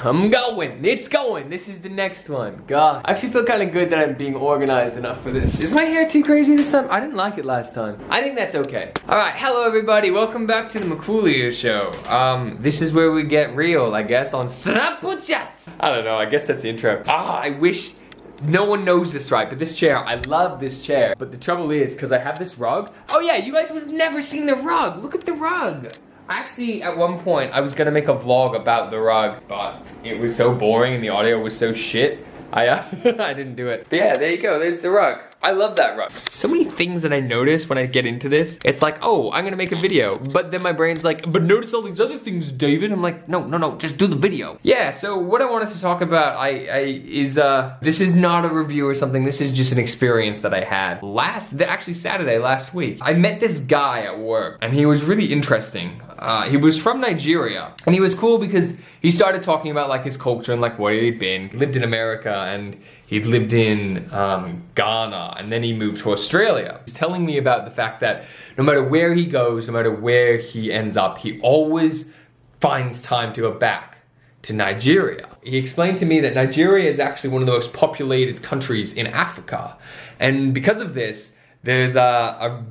I'm going. It's going. This is the next one. God. I actually feel kind of good that I'm being organized enough for this. Is my hair too crazy this time? I didn't like it last time. I think that's okay. Alright, hello everybody. Welcome back to the McCoolier Show. This is where we get real, I guess, on Snapu chats. I don't know, I guess that's the intro. I wish no one knows this right, but this chair, I love this chair. But the trouble is, because I have this rug. Oh yeah, you guys would have never seen the rug. Look at the rug. Actually, at one point, I was gonna make a vlog about the rug, but it was so boring and the audio was so shit. I didn't do it. But yeah, there you go, there's the rug. I love that rug. So many things that I notice when I get into this. It's like, oh, I'm gonna make a video. But then my brain's like, but notice all these other things, David. I'm like, no, just do the video. Yeah, so what I wanted to talk about this is not a review or something. This is just an experience that I had actually Saturday last week. I met this guy at work and he was really interesting. He was from Nigeria and he was cool because he started talking about like his culture and like where he'd been. He lived in America and he'd lived in Ghana and then he moved to Australia. He's telling me about the fact that no matter where he goes, no matter where he ends up, he always finds time to go back to Nigeria. He explained to me that Nigeria is actually one of the most populated countries in Africa. And because of this, there's oh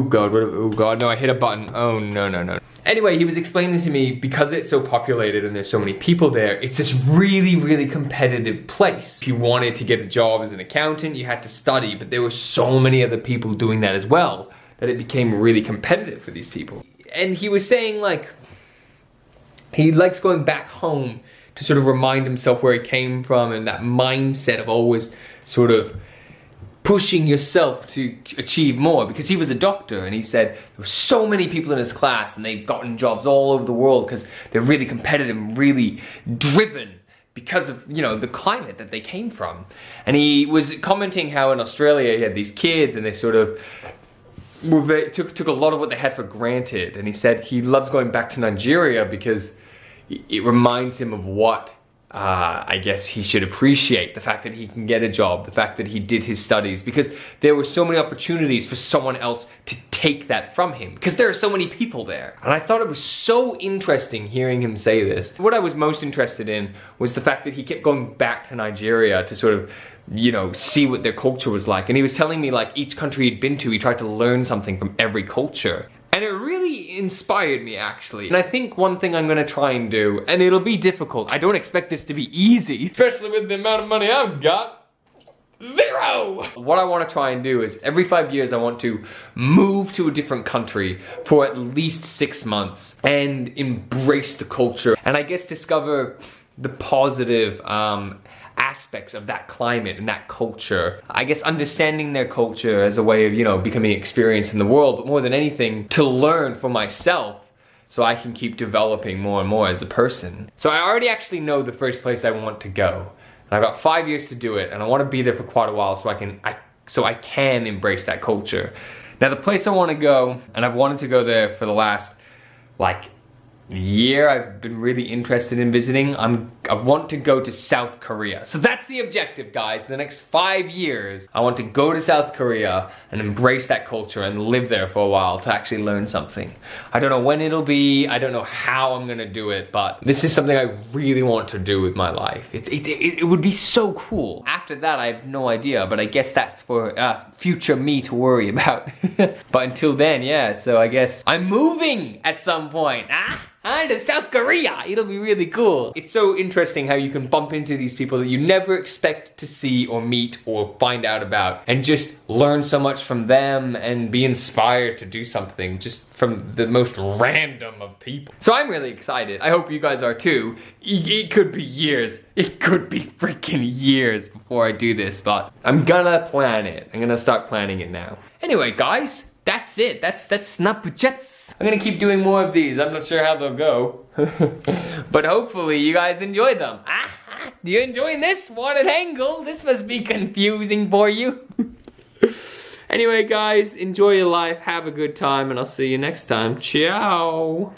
god, no, I hit a button. Oh, no. Anyway, he was explaining to me, because it's so populated and there's so many people there, it's this really, really competitive place. If you wanted to get a job as an accountant, you had to study, but there were so many other people doing that as well, that it became really competitive for these people. And he was saying like, he likes going back home to sort of remind himself where he came from and that mindset of always sort of pushing yourself to achieve more, because he was a doctor and he said there were so many people in his class and they've gotten jobs all over the world because they're really competitive and really driven because of, you know, the climate that they came from. And he was commenting how in Australia he had these kids and they sort of took a lot of what they had for granted, and he said he loves going back to Nigeria because it reminds him of what I guess he should appreciate, the fact that he can get a job, the fact that he did his studies, because there were so many opportunities for someone else to take that from him, because there are so many people there. And I thought it was so interesting hearing him say this. What I was most interested in was the fact that he kept going back to Nigeria to sort of, you know, see what their culture was like. And he was telling me like each country he'd been to, he tried to learn something from every culture. And it really inspired me, actually. And I think one thing I'm gonna try and do, and it'll be difficult, I don't expect this to be easy, especially with the amount of money I've got. Zero! What I wanna try and do is every 5 years I want to move to a different country for at least 6 months and embrace the culture. And I guess discover the positive aspects of that climate and that culture. I guess understanding their culture as a way of, you know, becoming experienced in the world, but more than anything, to learn for myself so I can keep developing more and more as a person. So I already actually know the first place I want to go. And I've got 5 years to do it, and I want to be there for quite a while so I can embrace that culture. Now the place I want to go, and I've wanted to go there for the last, like, year I've been really interested in visiting. I want to go to South Korea. So that's the objective, guys. The next 5 years, I want to go to South Korea and embrace that culture and live there for a while to actually learn something. I don't know when it'll be, I don't know how I'm gonna do it, but this is something I really want to do with my life. It would be so cool. After that, I have no idea, but I guess that's for future me to worry about. But until then, yeah, so I guess I'm moving at some point. To South Korea. It'll be really cool. It's so interesting how you can bump into these people that you never expect to see or meet or find out about, and just learn so much from them and be inspired to do something just from the most random of people. So I'm really excited. I hope you guys are too. It could be years. It could be freaking years before I do this, but I'm gonna plan it. I'm gonna start planning it now. Anyway, guys, that's it. That's Snapu chats. I'm gonna keep doing more of these. I'm not sure how they'll go. But hopefully you guys enjoy them. You enjoying this one at angle? This must be confusing for you. Anyway, guys, enjoy your life. Have a good time, and I'll see you next time. Ciao.